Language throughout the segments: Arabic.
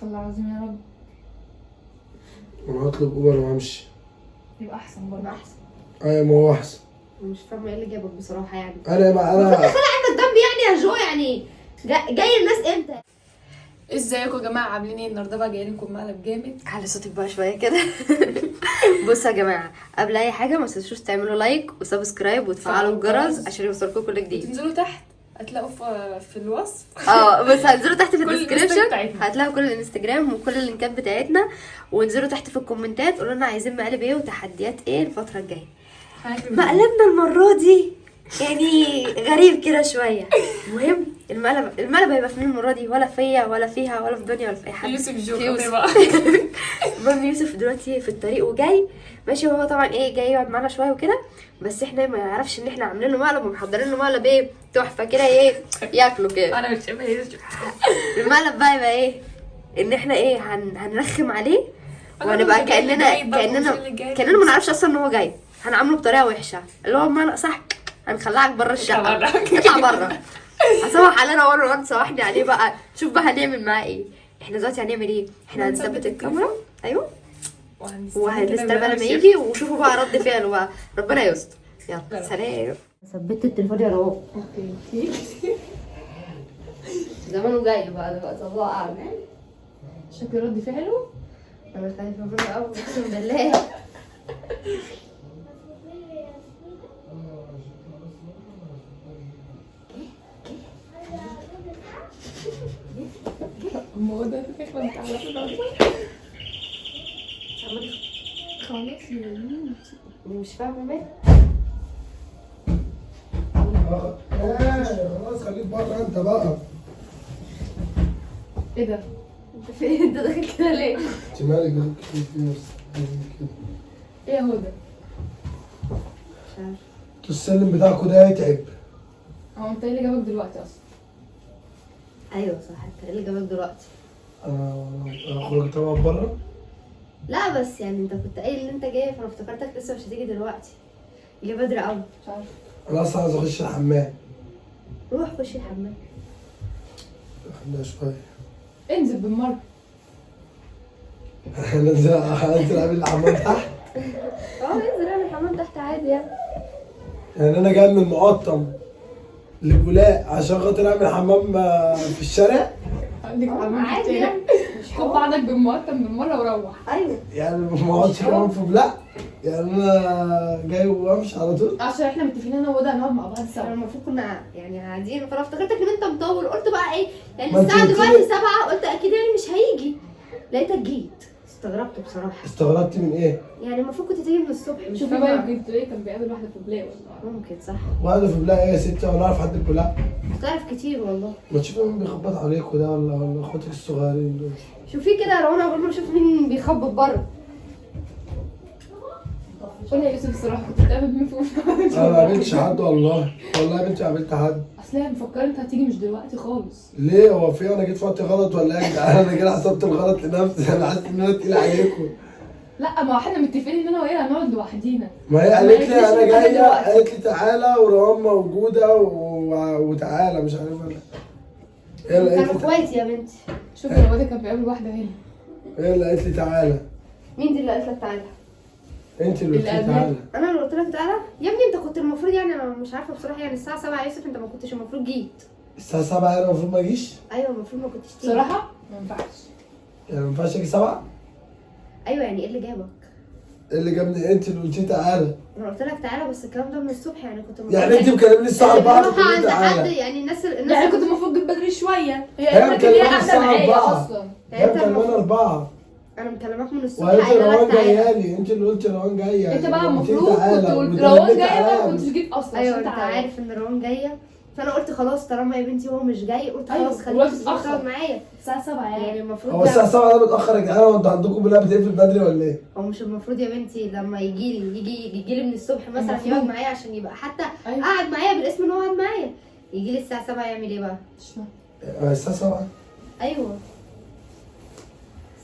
استغفر الله العظيم يا رب. انا هطلب اوبر وامشي. يبقى احسن برضه. احسن. ايوه ما هو احسن. مش فاهمه ايه اللي جابك بصراحه يعني. انا المفروض تخلي عندك دم يعني يا جو، يعني جاي الناس امتى؟ ازيكم يا جماعه عاملين ايه؟ النهارده بقى جاي لكم مقلب جامد. على صوتك بقى شويه كده. بصوا يا جماعه، قبل اي حاجه ما تنسوش تعملوا لايك وسبسكرايب وتفعلوا الجرس عشان يوصلكم كل جديد. تنزلوا تحت هتلاقوا في الوصف. بس هنزلوا تحت في كل الديسكريبشن هتلاقوا كل الانستجرام وكل اللينكات بتاعتنا، وانزلوا تحت في الكومنتات قولوا لنا عايزين مقالب ايه وتحديات ايه الفتره الجايه. مقلبنا المره دي يعني غريب كده شويه. المهم المقلب هيبقى في مين المره دي؟ ولا فيا ولا فيها ولا في دنيا ولا في اي حد. يوسف جو بقى. المهم يوسف دلوقتي في الطريق وجاي ماشي. هو طبعا ايه جاي يقعد معانا شويه وكده، بس احنا ما يعرفش ان احنا عاملين له مقلب ومحضرين له مقلب ايه تحفه كده ايه ياكله كده. انا مش شايفه يوسف. المقلب بقى يبقى ايه؟ ان احنا ايه هنرخم عليه وهنبقى كاننا ما نعرفش اصلا ان هو جاي. هنعامله بطريقه وحشه اللي هو ما صح، هنخلعك بره الشقه، اطلع بره. هسوح علينا ورا نسوحني عليه بقى. شوف بقى هنعمل معاه ايه. احنا دلوقتي هنعمل ايه؟ احنا هنثبت الكاميرا. ايوه وهنستنى لما يجي وشوفوا بقى رد فعله بقى. ربنا يستر. يلا سلام. ثبت التليفون يا رب. اوكي. زمانه جاي بقى دلوقتي الله اعلم. شكل رد فعله انا خايفه منه قوي اقسم بالله. هو ده فكره انت عارفه. خلاص مش فاهمه مين. خلاص خليك بره انت بقى. ايه ده؟ انت فين؟ انت داخل كده ليه؟ انت مالك داخل كتير في نفسك كده؟ ايه هو ده؟ مش عارفه. السلم بتاعكوا ده هيتعب. هو انت ايه اللي جابك دلوقتي اصلا؟ ايوه صح، انت ايه اللي جابك دلوقتي؟ انا خرجت طبعا بره. لا بس يعني انت كنت قايل ان انت جاي فانا افتكرتك لسه مش هتيجي دلوقتي. جه بدري قوي. مش عارفه. انا اصلا عايز اخش الحمام. روح خش الحمام. خلينا شويه. انزل بالمره. هننزل اعمل الحمام تحت. انزل اعمل الحمام تحت عادي يعني. يعني انا جاي من المقطم لبولاق عشان خاطر اعمل حمام في الشارع. عندك حمام عادي يعني. مش خد بعضك بالمقطم بالمره وروح. ايوه يعني ما اقعدش كمان في بولاق. يعني انا جاي وامشي على طول. عشان احنا متفقين انا وده هنقعد مع بعض سوا. المفروض كنا يعني قاعدين فانا افتكرتك ان انت مطول. قلت بقى ايه يعني ما انت الساعه قلت دلوقتي لي. 7، قلت اكيد يعني مش هيجي. لقيتك جيت استغربت بصراحه. استغربت من ايه؟ يعني المفروض كنت تيجي من الصبح. مش شوفي فاهمة. بقى جبت ايه؟ كان بيقابل واحده في بلاي ولا ممكن صح. واحدة في بولاق ايه يا ستي؟ وانا اعرف حد في بولاق؟ تعرف كتير والله. ما تشوفي مين بيخبط عليكوا ده ولا اخواتك الصغيرين دول. شوفي كده يا رونا قبل ما اشوف مين بيخبط بره. قول لي يا يوسف الصراحه كنت بتقابل مين في انا ما قابلتش حد والله يا بنتي قابلت حد. اصل انا مفكره انت هتيجي مش دلوقتي خالص. ليه هو في انا جيت في وقت غلط ولا ايه يا جدعان؟ انا كده حسبت الغلط لنفسي. انا حاسس ان انا تقيل عليكم. لا ما احنا متفقين ان انا وهي هنقعد لوحدينا. ما هي ما قالت لي قالتليش انا إن جايه، دلوقتي. قالت لي تعالى وروان موجوده وتعالى مش عارف انا. هي اللي كانوا قالت لي اخواتي يا بنتي. شوفي لو ده كان بيقابل واحده هنا. هي اللي قالت لي تعالى. مين دي اللي قالت لك تعالى؟ انت اللي قلت لي اللي تعالى. انا اللي قلت لك تعالى يا ابني. انت كنت المفروض يعني انا مش عارفه بصراحه يعني الساعه 7 يا يوسف. انت ما كنتش المفروض جيت. الساعه 7 انا المفروض ما اجيش؟ ايوه المفروض ما كنتش تيجي. بصراحه ما ينفعش. يعني ما ينفعش اجي 7؟ ايوه يعني ايه اللي جابك؟ إيه اللي جابني؟ انت اللي قلت لي تعالى. انا قلت لك تعالى بس الكلام ده من الصبح يعني كنت المفروض يعني انت مكلمني الساعه 4 بروح تقولي عند حد تعالى. يعني الناس يعني كنت المفروض جيت بدري شويه. هي هي قالت لك ان هي مكلماني قاعده الساعة معايا 4. اصلا. هي مكلماني 4 انا مكلماك من الصبح وقالت لي قايله روان لك تعالى. جايه لي. انت اللي قلت روان جايه. انت بقى قلت لي المفروض تعالى. كنت قلت وده روان اللي جايه بقى تعالى. ما كنتش جيت اصلا. ايوه عشان انت تعالى. عارف ان روان جايه فانا قلت خلاص طالما يا بنتي هو مش جاي قلت أيوة، خلاص خليكي والوقت تيجي تقعد اتأخر. معايا. الساعه 7 يعني يعني. المفروض هو الساعه 7 ده متاخر يا جدعان؟ هو انتوا عندكم بلا بتقفل بدري ولا ايه؟ هو مش المفروض يا بنتي لما يجي لي من الصبح مثلا المفروض. يقعد معايا عشان يبقى حتى أيوة. قاعد معايا بالاسم ان هو قاعد معايا. يجي لي الساعه 7 يعمل ايه بقى؟ مش فاهمه. الساعه 7؟ ايوه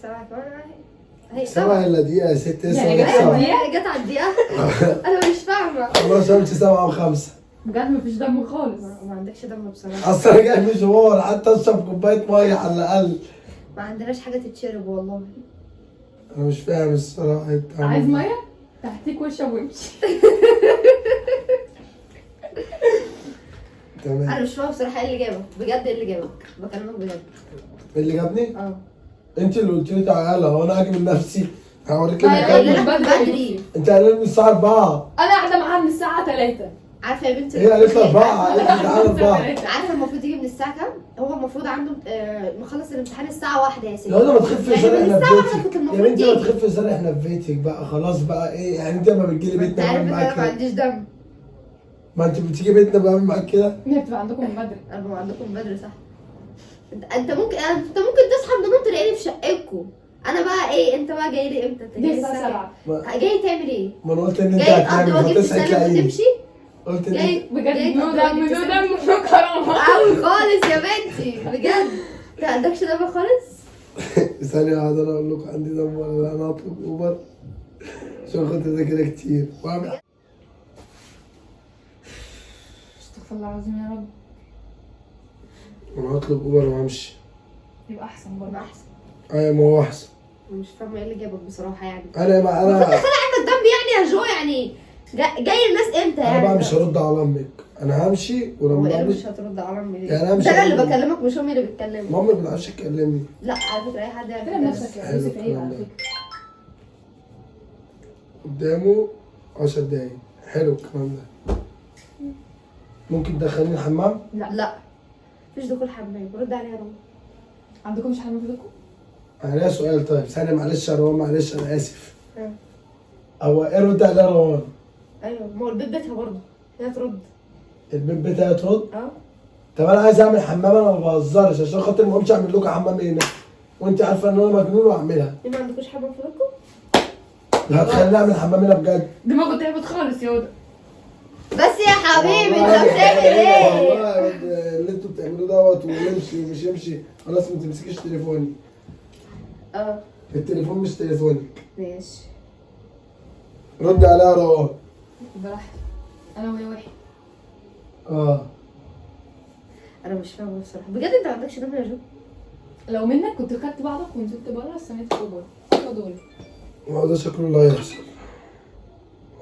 7 كمان هي 7 الا دقيقه يا ست. يعني لسه جت سبعة. هي جت على الدقيقه. انا مش فاهمه. خلاص امشي 7 و5. بجد مفيش دم خالص. ما عندكش دم بصراحه. اصل انا جاي مشوار حتى اشرب كوبايه ميه على الاقل. ما عندناش حاجه تتشرب والله. انا مش فاهم الصراحه انت عايز ميه؟ تحتيك واشرب وامشي. تمام. انا مش فاهمه بصراحه ايه اللي جابك بجد، ايه اللي جابك؟ بكلمك بجد. إيه اللي جابني؟ اه انت اللي قلت لي تعالى، هو انا هاجي من نفسي؟ هوريك لا، لا، المكان. لا. بدري. انت قايله لي الساعه 4. انا قاعده معاها من الساعه 3. عارفه يا بنتي هي قالت لي 4، قالت لي تعالى 4. عارفه المفروض يجي من الساعه كام؟ هو المفروض عنده مخلص الامتحان الساعه 1 يا سيدي. يا ما تخف يعني الزرع من احنا الساعة في 1 كنت بيتك يا المفروض بنتي، ما تيجي. تخف الزرع احنا في بيتك بقى خلاص بقى ايه يعني انت لما بتجيلي انت بيتنا عارف بعمل ان معاك انا ما كده؟ عنديش دم. ما انت بتيجي بيتنا بعمل معاك كده؟ هي بتبقى عندكم من بدري. انا عندكم بدري صح. انت ممكن تصحى من النوم تلاقيني في شقتكم. انا بقى ايه؟ انت بقى جاي لي امتى؟ انت دي جاي الساعه 7. جاي تعمل ايه؟ ما انا قلت ان انت جاي تقضي هتنامي واجب فتصحي تسلم تلاقيني. وتمشي؟ قلت ان جاي بجد جاي نو تقضي دم واجب نو تسلم؟ دم نو كرامه. قوي خالص يا بنتي بجد. انت ما عندكش دم خالص؟ ثانية واحدة انا اقول لكم عندي دم ولا لا. انا هطلب اوبر عشان خاطر ده كده كتير واعمل. استغفر الله العظيم يا رب. انا هطلب اوبر وامشي. يبقى احسن برضه. احسن. ايوه ما هو احسن. مش فاهمه ايه اللي جابك بصراحه يعني. انا ما المفروض انا تخلي عندك دم يعني يا جو يعني. جاي الناس امتى انا يعني؟ بقى مش هرد على امك، انا همشي هو ولما ايه امشي مش هترد على امي ليه؟ يعني انا مش ده انا اللي هقول- بكلمك مش امي اللي بتكلمني. مامي ما بتعرفش تكلمني. لا على فكره اي حد يعرف كلم نفسك يا حلو يوسف عيب الكلام على ده. فكره. قدامه 10 دقايق. حلو الكلام ده. ممكن تدخلني الحمام؟ لا مفيش دخول حمام. رد عليا يا رامي. عندكم مش حمام في بيتكم؟ انا ليا سؤال. طيب ثانية معلش يا روان، معلش انا اسف. اه. هو ايه رد عليا يا روان؟ ايوه ما هو البيت بيتها برضه هي ترد. البيت بتاعي ترد؟ اه طب انا عايز اعمل حمام، انا ما بهزرش عشان خاطر ما اقومش اعمل لكم حمام هنا وانت عارفه ان انا مجنون واعملها. ليه ما عندكوش حمام في بيتكم؟ لا هتخليني اعمل حمام هنا بجد؟ دماغه تعبت خالص يا هدى. بس يا حبيبي انت والله بتعمل ايه؟ والله اللي انتوا بتعملوه دوت ويمشي ومش يمشي. خلاص ما تمسكيش تليفوني. اه التليفون مش تليفوني. ماشي. رد عليا يا روان. براحتي. انا وهي واحد. اه انا مش فاهمه بصراحه بجد. انت ما عندكش دم يا جو؟ لو منك كنت خدت بعضك ونزلت بره استنيت في اوبر. يلا دول. ما هو ده شكله اللي هيحصل.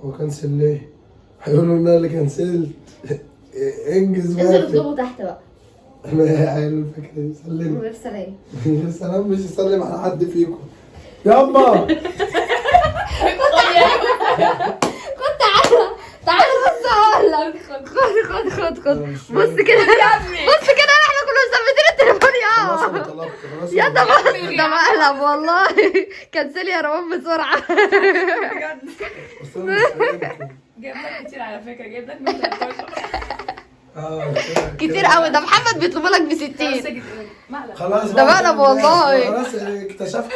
هو كنسل ليه؟ هيقولوا ان انا اللي كنسلت. انجز انزل بقى. اطلبه تحت بقى. انا حلو الفكره دي. من سلمي. غير سلام. يا سلام مش يسلم على حد فيكم. ياما تعالى بص هقول لك. خد بص كده بص كده احنا كنا مثبتين التليفون خلاص انا يا طلبت خلاص. يا ده بص ده مقلب والله. كنسلي يا روان بسرعه. بجد. بس أنا مش سلمتكم. جايب لك كتير على فكره، جايب لك من 13. كده. كتير قوي. ده محمد بيطلبوا لك ب 60. مقلب. خلاص ده بقى، مقلب والله. خلاص اكتشفت.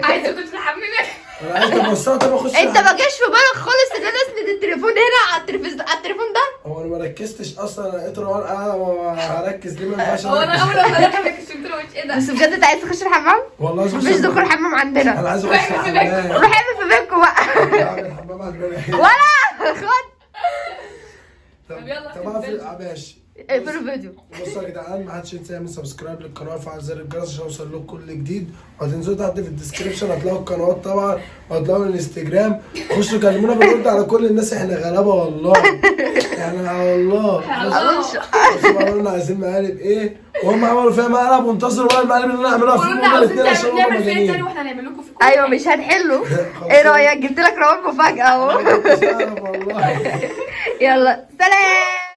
عايزه كنت تحملك. انا عايز ابصها طب اخش. انت ما جاش في بالك خالص ان انا اسند التليفون هنا على التليفون ده؟ هو انا ما ركزتش اصلا. انا لقيت روان هركز ليه؟ ما ينفعش هو انا أركز. اول ما دخلت كنت له ايه ده؟ بس بجد انت عايز تخش الحمام؟ والله عايز مفيش دخول حمام عندنا. انا عايز اخش الحمام. روح اعمل في بيتكم بقى. اعمل حمام على الباب. ولا خد طب يلا طب اقفل ماشي. اقفلوا الفيديو. بصوا يا جدعان، ما حدش ينسى يعمل سبسكرايب للقناه ويفعل زر الجرس عشان يوصل لكم كل جديد. وهتنزلوا تحت في الديسكربشن هتلاقوا القنوات طبعا وهتلاقوا الانستجرام. خشوا كلمونا بنرد على كل الناس. احنا غلابه والله يعني على الله. بصوا بقى قلنا عايزين مقالب ايه وهم عملوا فيها مقلب وانتصروا بقى المقالب اللي انا اعملها فيهم قلنا هما عاوزين الاثنين عشان هم نعمل فيلم تاني مجانين. واحنا هنعمل لكم في كل ايوه حاجة. مش هنحله. ايه رايك؟ جبت لك روان مفاجاه اهو. مش عارف والله. يلا سلام.